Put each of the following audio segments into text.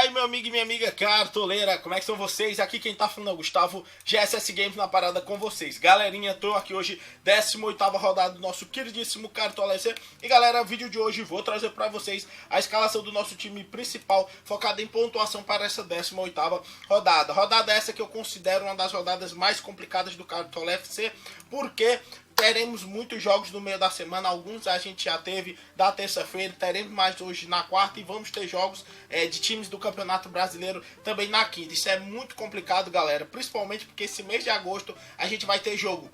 aí, meu amigo e minha amiga cartoleira, como é que são vocês? Aqui quem tá falando é o Gustavo, GSS Games na parada com vocês. Galerinha, tô aqui hoje, 18ª rodada do nosso queridíssimo Cartolecer. E galera, vídeo de hoje vou trazer pra vocês a escalação do nosso time principal, focada em pontuação para essa 18ª rodada. Rodada essa que eu considero uma das rodadas mais complicadas do Cartolecer, porque teremos muitos jogos no meio da semana, alguns a gente já teve da terça-feira, teremos mais hoje na quarta e vamos ter jogos de times do Campeonato Brasileiro também na quinta. Isso é muito complicado, galera, principalmente porque esse mês de agosto a gente vai ter jogo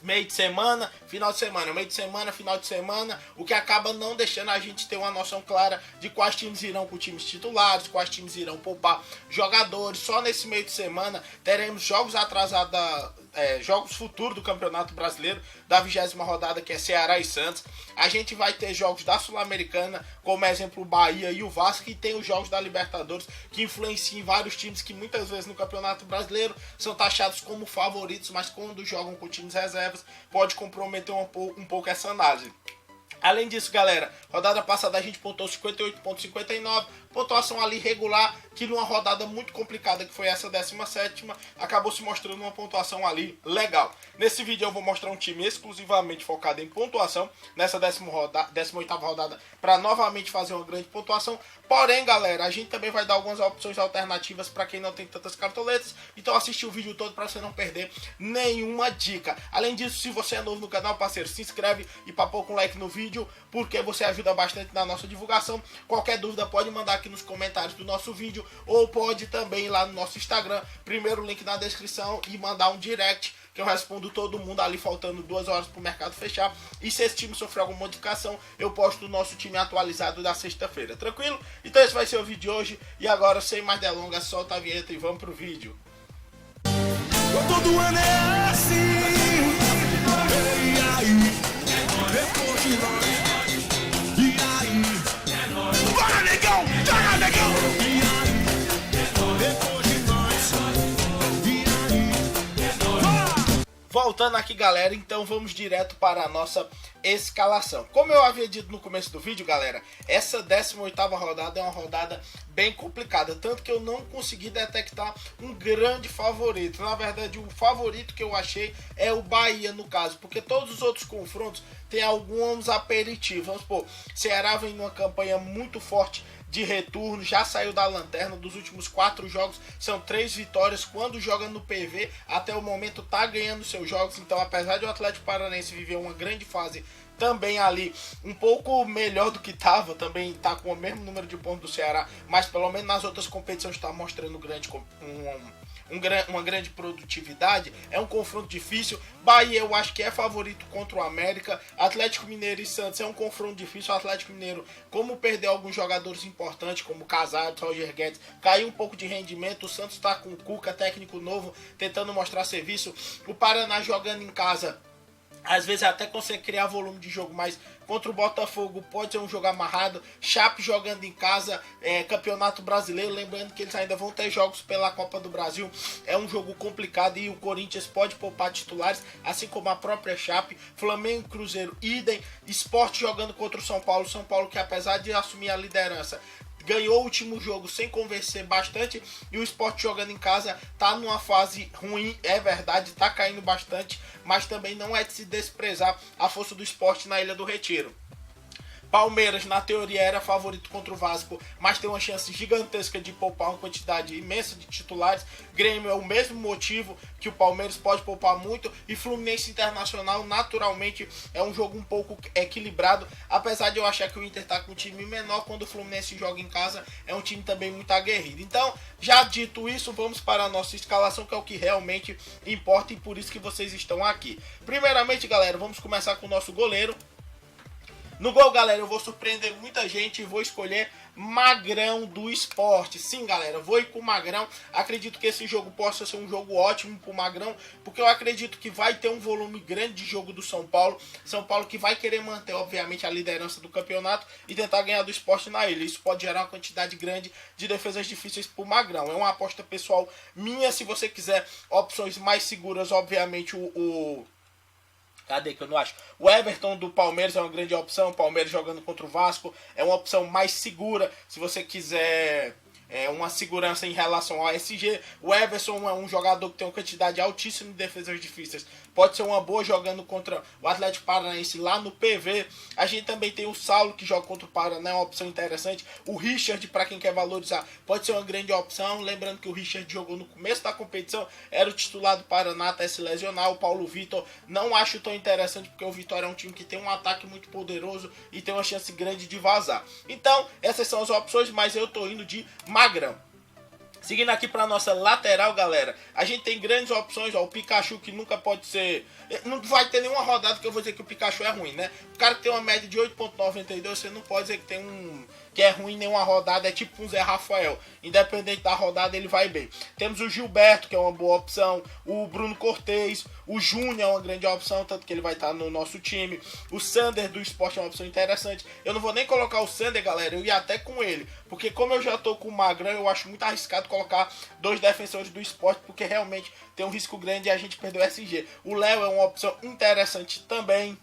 meio de semana, final de semana, meio de semana, final de semana, o que acaba não deixando a gente ter uma noção clara de quais times irão com times titulares, quais times irão poupar jogadores. Só nesse meio de semana teremos jogos atrasados, jogos futuros do Campeonato Brasileiro, da 20ª rodada, que é Ceará e Santos. A gente vai ter jogos da Sul-Americana, como exemplo o Bahia e o Vasco, e tem os jogos da Libertadores, que influenciam em vários times que muitas vezes no Campeonato Brasileiro são taxados como favoritos, mas quando jogam com times reservas, pode comprometer um pouco essa análise. Além disso, galera, rodada passada a gente pontuou 58,59, pontuação ali regular, que numa rodada muito complicada que foi essa 17ª, acabou se mostrando uma pontuação ali legal. Nesse vídeo eu vou mostrar um time exclusivamente focado em pontuação, nessa 18ª rodada, para novamente fazer uma grande pontuação. Porém, galera, a gente também vai dar algumas opções alternativas para quem não tem tantas cartoletas, então assiste o vídeo todo para você não perder nenhuma dica. Além disso, se você é novo no canal, parceiro, se inscreve e papou com like no vídeo, porque você ajuda bastante na nossa divulgação. Qualquer dúvida pode mandar aqui nos comentários do nosso vídeo, ou pode também ir lá no nosso Instagram, primeiro link na descrição, e mandar um direct, que eu respondo todo mundo ali, faltando 2 horas pro mercado fechar. E se esse time sofrer alguma modificação, eu posto o nosso time atualizado da sexta-feira, tranquilo? Então esse vai ser o vídeo de hoje, e agora, sem mais delongas, solta a vinheta e vamos pro vídeo. Todo ano é assim. E aí? Depois de nós. E aí? Bora, negão! Joga, negão! E aí? Depois de nós. E aí? Voltando aqui, galera, então vamos direto para a nossa escalação. Como eu havia dito no começo do vídeo, galera, essa 18ª rodada é uma rodada bem complicada, tanto que eu não consegui detectar um grande favorito. Na verdade, o favorito que eu achei é o Bahia, no caso, porque todos os outros confrontos têm alguns aperitivos. Vamos supor, Ceará vem numa campanha muito forte de retorno, já saiu da lanterna. Dos últimos 4 jogos são 3 vitórias, quando joga no PV até o momento tá ganhando seus jogos. Então, apesar de o Atlético Paranaense viver uma grande fase também ali, um pouco melhor do que estava, também está com o mesmo número de pontos do Ceará, mas pelo menos nas outras competições está mostrando uma grande produtividade. É um confronto difícil. Bahia eu acho que é favorito contra o América. Atlético Mineiro e Santos é um confronto difícil. O Atlético Mineiro, como perdeu alguns jogadores importantes, como Casares, Roger Guedes, caiu um pouco de rendimento. O Santos está com o Cuca, técnico novo, tentando mostrar serviço. O Paraná jogando em casa, às vezes até consegue criar volume de jogo, mas contra o Botafogo pode ser um jogo amarrado. Chape jogando em casa, Campeonato Brasileiro, lembrando que eles ainda vão ter jogos pela Copa do Brasil. É um jogo complicado e o Corinthians pode poupar titulares, assim como a própria Chape. Flamengo e Cruzeiro, idem. Sport jogando contra o São Paulo. São Paulo que, apesar de assumir a liderança, ganhou o último jogo sem convencer bastante, e o Sport jogando em casa tá numa fase ruim, é verdade, tá caindo bastante, mas também não é de se desprezar a força do Sport na Ilha do Retiro. Palmeiras, na teoria, era favorito contra o Vasco, mas tem uma chance gigantesca de poupar uma quantidade imensa de titulares. Grêmio é o mesmo motivo que o Palmeiras, pode poupar muito. E Fluminense Internacional, naturalmente, é um jogo um pouco equilibrado, apesar de eu achar que o Inter tá com um time menor. Quando o Fluminense joga em casa, é um time também muito aguerrido. Então, já dito isso, vamos para a nossa escalação, que é o que realmente importa, e por isso que vocês estão aqui. Primeiramente, galera, vamos começar com o nosso goleiro. No gol, galera, eu vou surpreender muita gente e vou escolher Magrão do Sport. Sim, galera, vou ir com o Magrão. Acredito que esse jogo possa ser um jogo ótimo pro Magrão, porque eu acredito que vai ter um volume grande de jogo do São Paulo. São Paulo que vai querer manter, obviamente, a liderança do campeonato e tentar ganhar do Sport na ilha. Isso pode gerar uma quantidade grande de defesas difíceis pro Magrão. É uma aposta pessoal minha. Se você quiser opções mais seguras, obviamente, cadê que eu não acho? O Everton do Palmeiras é uma grande opção. O Palmeiras jogando contra o Vasco é uma opção mais segura. Se você quiser uma segurança em relação ao SG. O Everson é um jogador que tem uma quantidade altíssima de defesas difíceis. Pode ser uma boa jogando contra o Atlético Paranaense lá no PV. A gente também tem o Saulo, que joga contra o Paraná, é uma opção interessante. O Richard, para quem quer valorizar, pode ser uma grande opção. Lembrando que o Richard jogou no começo da competição, era o titular do Paraná até se lesionar. O Paulo Vitor não acho tão interessante, porque o Vitória é um time que tem um ataque muito poderoso e tem uma chance grande de vazar. Então, essas são as opções, mas eu tô indo de Magrão. Seguindo aqui para nossa lateral, galera, a gente tem grandes opções, ó, o Pikachu, que nunca pode ser... Não vai ter nenhuma rodada que eu vou dizer que o Pikachu é ruim, né? O cara que tem uma média de 8.92, você não pode dizer que tem que é ruim nenhuma rodada, é tipo um Zé Rafael. Independente da rodada, ele vai bem. Temos o Gilberto, que é uma boa opção, o Bruno Cortez, o Júnior é uma grande opção, tanto que ele vai estar no nosso time. O Sander do Sport é uma opção interessante. Eu não vou nem colocar o Sander, galera, eu ia até com ele, porque como eu já tô com o Magrão, eu acho muito arriscado colocar 2 defensores do Sport, porque realmente tem um risco grande e a gente perdeu o SG. O Léo é uma opção interessante também.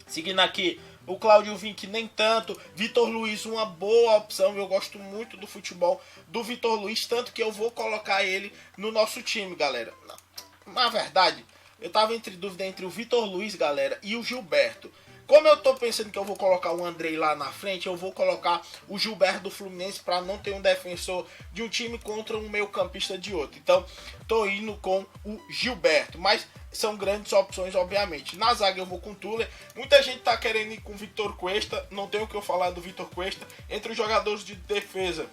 Seguindo aqui, o Claudio Vinck nem tanto. Vitor Luiz, uma boa opção. Eu gosto muito do futebol do Vitor Luiz, tanto que eu vou colocar ele no nosso time, galera. Na verdade, eu tava entre dúvida entre o Vitor Luiz, galera, e o Gilberto. Como eu tô pensando que eu vou colocar o Andrei lá na frente, eu vou colocar o Gilberto do Fluminense para não ter um defensor de um time contra um meio campista de outro. Então, tô indo com o Gilberto, mas são grandes opções, obviamente. Na zaga eu vou com o Tuller. Muita gente tá querendo ir com o Vitor Cuesta, não tenho o que eu falar do Vitor Cuesta. Entre os jogadores de defesa,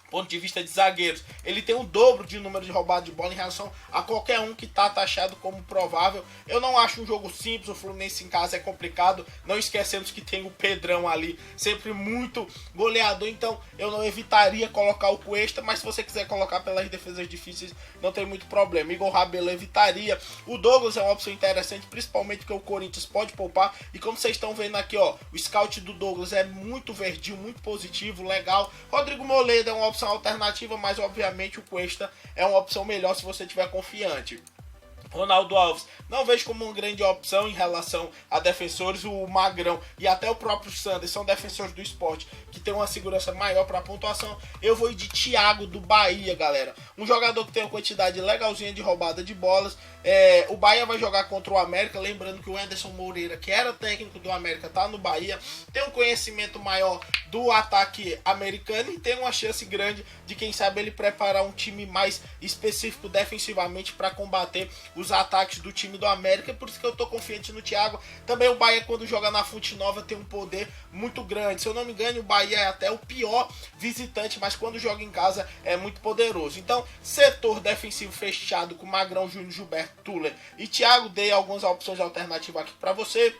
ponto de vista de zagueiros, ele tem o dobro de número de roubadas de bola em relação a qualquer um que está taxado como provável. Eu não acho um jogo simples, o Fluminense em casa é complicado, não esquecemos que tem o Pedrão ali, sempre muito goleador, então eu não evitaria colocar o Cuesta, mas se você quiser colocar pelas defesas difíceis, não tem muito problema. Igor Rabelo evitaria. O Douglas é uma opção interessante, principalmente porque o Corinthians pode poupar, e como vocês estão vendo aqui, ó, o scout do Douglas é muito verdinho, muito positivo, legal. Rodrigo Moledo é uma opção alternativa, mas obviamente o Cuesta é uma opção melhor se você estiver confiante. Ronaldo Alves, não vejo como uma grande opção em relação a defensores. O Magrão e até o próprio Sander são defensores do Sport que tem uma segurança maior para a pontuação. Eu vou ir de Thiago do Bahia, galera. Um jogador que tem uma quantidade legalzinha de roubada de bolas. O Bahia vai jogar contra o América. Lembrando que o Anderson Moreira, que era técnico do América, tá no Bahia. Tem um conhecimento maior do ataque americano e tem uma chance grande de, quem sabe, ele preparar um time mais específico defensivamente para combater os ataques do time do América. Por isso que eu tô confiante no Thiago. Também o Bahia, quando joga na Fonte Nova, tem um poder muito grande. Se eu não me engano, o Bahia é até o pior visitante, mas quando joga em casa é muito poderoso. Então, setor defensivo fechado com Magrão, Júnior, Gilberto, Tuller e Thiago. Dei algumas opções alternativas aqui para você,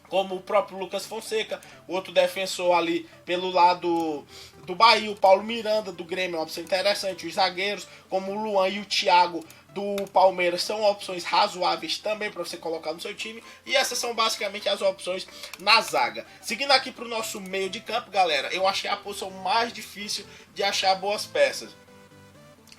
como o próprio Lucas Fonseca, outro defensor ali pelo lado do Bahia, o Paulo Miranda do Grêmio, uma opção interessante. Os zagueiros, como o Luan e o Thiago do Palmeiras, são opções razoáveis também para você colocar no seu time. E essas são basicamente as opções na zaga. Seguindo aqui para o nosso meio de campo, galera, eu achei a posição mais difícil de achar boas peças.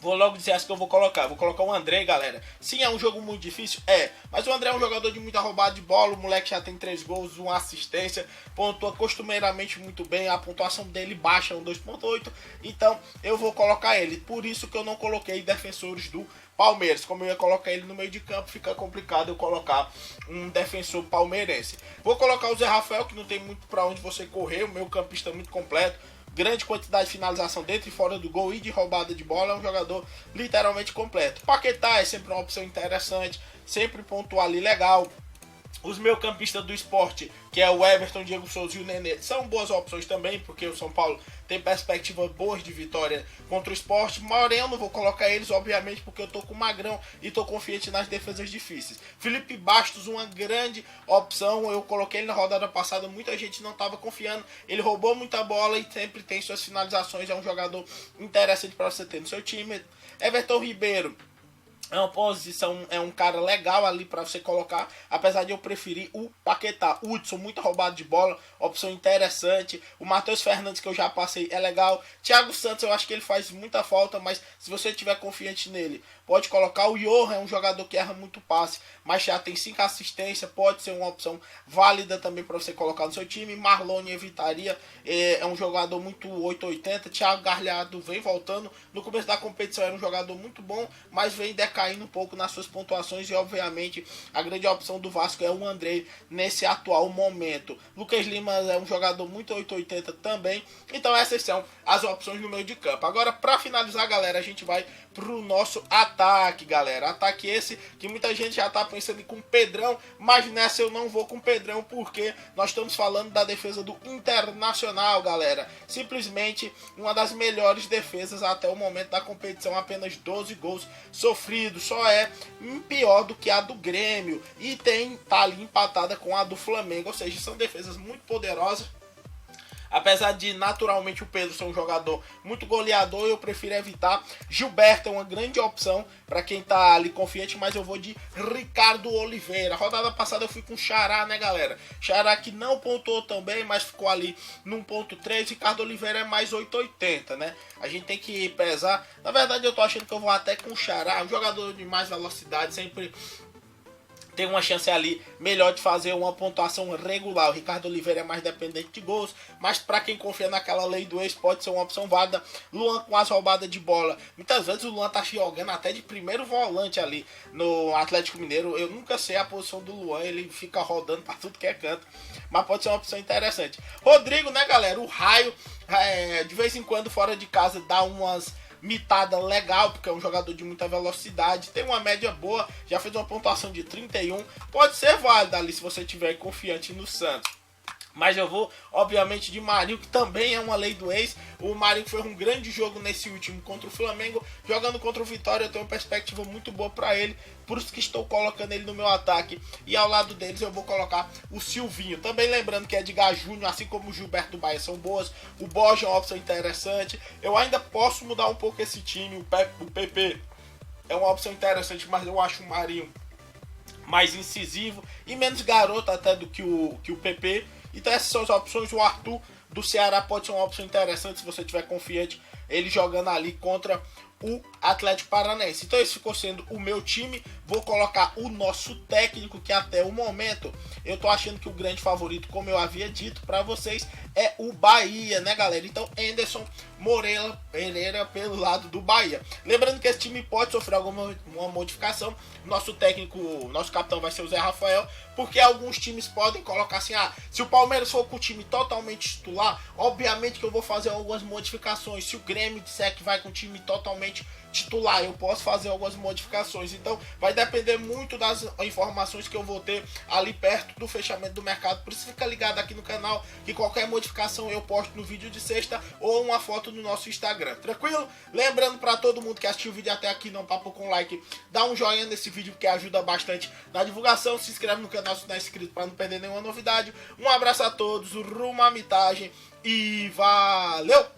Vou logo dizer as que eu vou colocar. Vou colocar o André, galera. Sim, é um jogo muito difícil? É. Mas o André é um jogador de muita roubada de bola. O moleque já tem 3 gols, 1 assistência. Pontua costumeiramente muito bem. A pontuação dele baixa, um 2.8. Então, eu vou colocar ele. Por isso que eu não coloquei defensores do Palmeiras. Como eu ia colocar ele no meio de campo, fica complicado eu colocar um defensor palmeirense. Vou colocar o Zé Rafael, que não tem muito para onde você correr. O meu campista é muito completo. Grande quantidade de finalização dentro e fora do gol e de roubada de bola. É um jogador literalmente completo. Paquetá é sempre uma opção interessante, sempre pontuar ali legal. Os meus campistas do Sport, que é o Everton, Diego Souza e o Nenê, são boas opções também, porque o São Paulo tem perspectivas boas de vitória contra o Sport. Porém, eu não vou colocar eles, obviamente, porque eu tô com o Magrão e tô confiante nas defesas difíceis. Felipe Bastos, uma grande opção. Eu coloquei ele na rodada passada, muita gente não estava confiando. Ele roubou muita bola e sempre tem suas finalizações. É um jogador interessante para você ter no seu time. Everton Ribeiro É uma posição, é um cara legal ali para você colocar, apesar de eu preferir o Paquetá. O Hudson, muito roubado de bola, opção interessante. O Matheus Fernandes, que eu já passei, é legal. Thiago Santos, eu acho que ele faz muita falta, mas se você estiver confiante nele, pode colocar. O Johan, é um jogador que erra muito passe, mas já tem 5 assistências, pode ser uma opção válida também para você colocar no seu time. Marlone evitaria, é um jogador muito 880. Thiago Galhardo vem voltando, no começo da competição era um jogador muito bom, mas vem decaindo um pouco nas suas pontuações e obviamente a grande opção do Vasco é o Andrei nesse atual momento. Lucas Lima é um jogador muito 880 também, então essas são as opções no meio de campo. Agora, para finalizar, galera, a gente vai pro nosso ataque, galera. Ataque esse que muita gente já tá pensando em com o Pedrão, mas nessa eu não vou com o Pedrão porque nós estamos falando da defesa do Internacional, galera. Simplesmente uma das melhores defesas até o momento da competição, apenas 12 gols sofridos, só é pior do que a do Grêmio e tá ali empatada com a do Flamengo, ou seja, são defesas muito poderosas. Apesar de naturalmente o Pedro ser um jogador muito goleador, eu prefiro evitar. Gilberto é uma grande opção para quem tá ali confiante, mas eu vou de Ricardo Oliveira. Rodada passada eu fui com Xará, né, galera? Xará que não pontuou tão bem, mas ficou ali no 1.3. Ricardo Oliveira é mais 880, né? A gente tem que pesar. Na verdade eu tô achando que eu vou até com Xará, um jogador de mais velocidade, sempre tem uma chance ali melhor de fazer uma pontuação regular. O Ricardo Oliveira é mais dependente de gols, mas para quem confia naquela lei do ex, pode ser uma opção válida. Luan com as roubadas de bola. Muitas vezes o Luan tá jogando até de primeiro volante ali no Atlético Mineiro. Eu nunca sei a posição do Luan, ele fica rodando para tudo que é canto, mas pode ser uma opção interessante. Rodrigo, né, galera? O Raio, de vez em quando fora de casa dá umas mitada legal, porque é um jogador de muita velocidade, tem uma média boa, já fez uma pontuação de 31, pode ser válida ali se você estiver confiante no Santos. Mas eu vou, obviamente, de Marinho, que também é uma lei do ex. O Marinho fez um grande jogo nesse último contra o Flamengo. Jogando contra o Vitória, eu tenho uma perspectiva muito boa para ele. Por isso que estou colocando ele no meu ataque. E ao lado deles eu vou colocar o Silvinho. Também lembrando que Edgar Júnior, assim como o Gilberto do Bahia, são boas. O Borja é uma opção interessante. Eu ainda posso mudar um pouco esse time. O PP é uma opção interessante, mas eu acho o Marinho mais incisivo e menos garoto até do que o PP. Então essas são as opções. O Arthur do Ceará pode ser uma opção interessante se você estiver confiante ele jogando ali contra o Atlético Paranaense. Então esse ficou sendo o meu time. Vou colocar o nosso técnico, que até o momento eu tô achando que o grande favorito, como eu havia dito para vocês, é o Bahia, né, galera? Então Anderson Moreira pelo lado do Bahia. Lembrando que esse time pode sofrer alguma modificação. Nosso técnico, nosso capitão vai ser o Zé Rafael, porque alguns times podem colocar assim, se o Palmeiras for com o time totalmente titular, obviamente que eu vou fazer algumas modificações. Se o Grêmio disser que vai com o time totalmente titular, eu posso fazer algumas modificações. Então vai depender muito das informações que eu vou ter ali perto do fechamento do mercado. Por isso fica ligado aqui no canal, que qualquer modificação eu posto no vídeo de sexta ou uma foto no nosso Instagram, tranquilo? Lembrando para todo mundo que assistiu o vídeo até aqui, não papo com like, dá um joinha nesse vídeo que ajuda bastante na divulgação. Se inscreve no canal se não é inscrito para não perder nenhuma novidade. Um abraço a todos, rumo à mitagem e valeu!